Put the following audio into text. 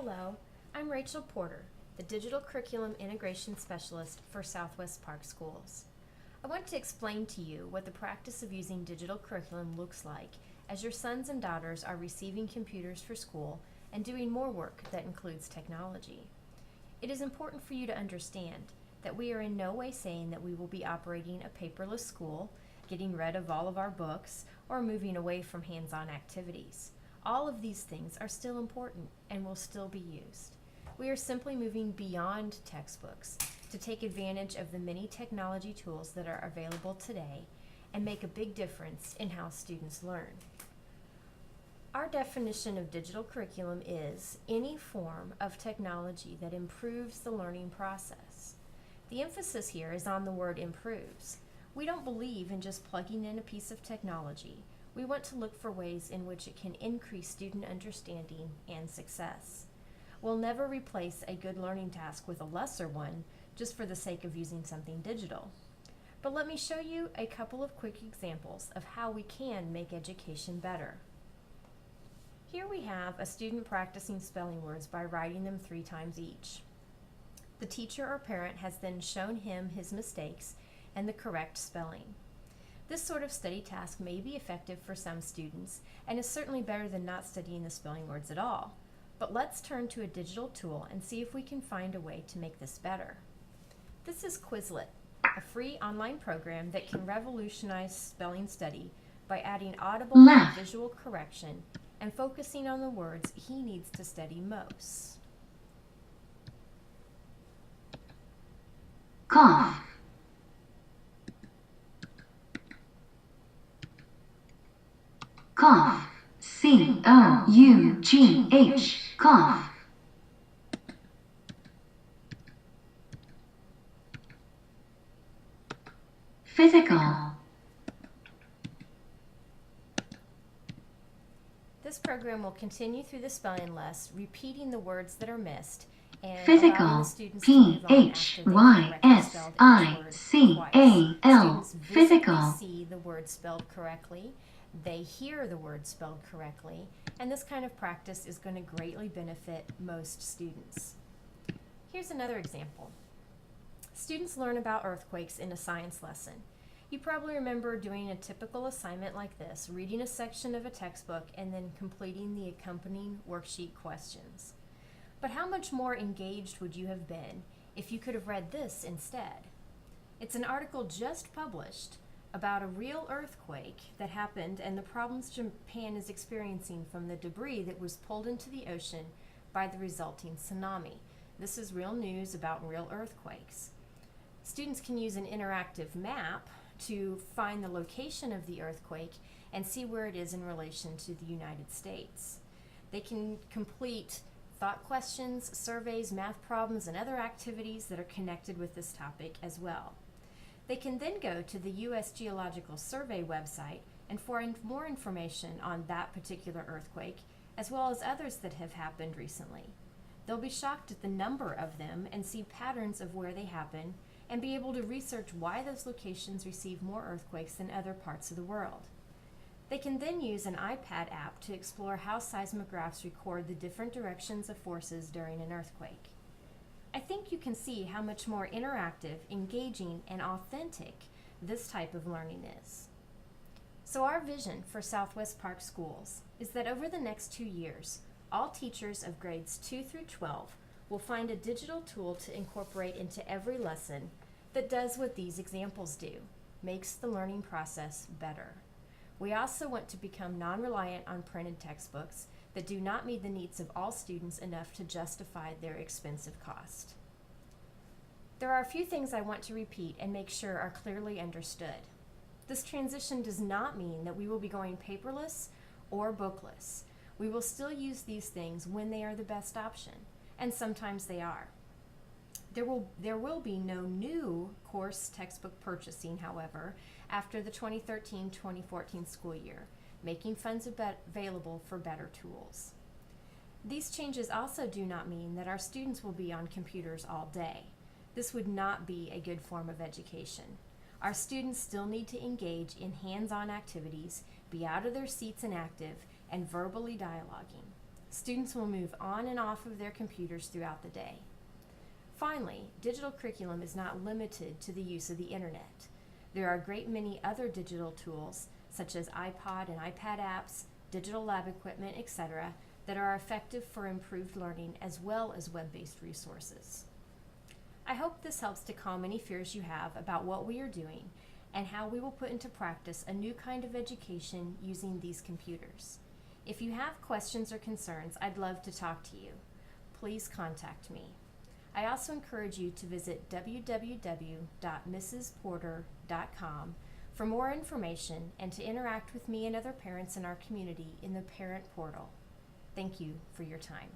Hello, I'm Rachel Porter, the Digital Curriculum Integration Specialist for Southwest Park Schools. I want to explain to you what the practice of using digital curriculum looks like as your sons and daughters are receiving computers for school and doing more work that includes technology. It is important for you to understand that we are in no way saying that we will be operating a paperless school, getting rid of all of our books, or moving away from hands-on activities. All of these things are still important and will still be used. We are simply moving beyond textbooks to take advantage of the many technology tools that are available today and make a big difference in how students learn. Our definition of digital curriculum is any form of technology that improves the learning process. The emphasis here is on the word improves. We don't believe in just plugging in a piece of technology. We want to look for ways in which it can increase student understanding and success. We'll never replace a good learning task with a lesser one just for the sake of using something digital. But let me show you a couple of quick examples of how we can make education better. Here we have a student practicing spelling words by writing them 3 times each. The teacher or parent has then shown him his mistakes and the correct spelling. This sort of study task may be effective for some students and is certainly better than not studying the spelling words at all. But let's turn to a digital tool and see if we can find a way to make this better. This is Quizlet, a free online program that can revolutionize spelling study by adding audible and visual correction and focusing on the words he needs to study most. Cough. Cough. C-O-U-G-H. Cough. Physical. This program will continue through the spelling lesson, repeating the words that are missed and allowing Physical. the students to move on after they've correctly spelled each word twice. Students Physical. visually see the word spelled correctly, they hear the word spelled correctly, and this kind of practice is going to greatly benefit most students. Here's another example. Students learn about earthquakes in a science lesson. You probably remember doing a typical assignment like this, reading a section of a textbook and then completing the accompanying worksheet questions. But how much more engaged would you have been if you could have read this instead? It's an article just published about a real earthquake that happened and the problems Japan is experiencing from the debris that was pulled into the ocean by the resulting tsunami. This is real news about real earthquakes. Students can use an interactive map to find the location of the earthquake and see where it is in relation to the United States. They can complete thought questions, surveys, math problems, and other activities that are connected with this topic as well. They can then go to the U.S. Geological Survey website and find more information on that particular earthquake, as well as others that have happened recently. They'll be shocked at the number of them and see patterns of where they happen and be able to research why those locations receive more earthquakes than other parts of the world. They can then use an iPad app to explore how seismographs record the different directions of forces during an earthquake. I think you can see how much more interactive, engaging, and authentic this type of learning is. So our vision for Southwest Park Schools is that over the next 2 years, all teachers of grades 2 through 12 will find a digital tool to incorporate into every lesson that does what these examples do, makes the learning process better. We also want to become non-reliant on printed textbooks that do not meet the needs of all students enough to justify their expensive cost. There are a few things I want to repeat and make sure are clearly understood. This transition does not mean that we will be going paperless or bookless. We will still use these things when they are the best option, and sometimes they are. There will be no new course textbook purchasing, however, after the 2013-2014 school year, making funds available for better tools. These changes also do not mean that our students will be on computers all day. This would not be a good form of education. Our students still need to engage in hands-on activities, be out of their seats and active, and verbally dialoguing. Students will move on and off of their computers throughout the day. Finally, digital curriculum is not limited to the use of the internet. There are a great many other digital tools, such as iPod and iPad apps, digital lab equipment, etc., that are effective for improved learning as well as web-based resources. I hope this helps to calm any fears you have about what we are doing and how we will put into practice a new kind of education using these computers. If you have questions or concerns, I'd love to talk to you. Please contact me. I also encourage you to visit www.mrsporter.com for more information and to interact with me and other parents in our community in the Parent Portal. Thank you for your time.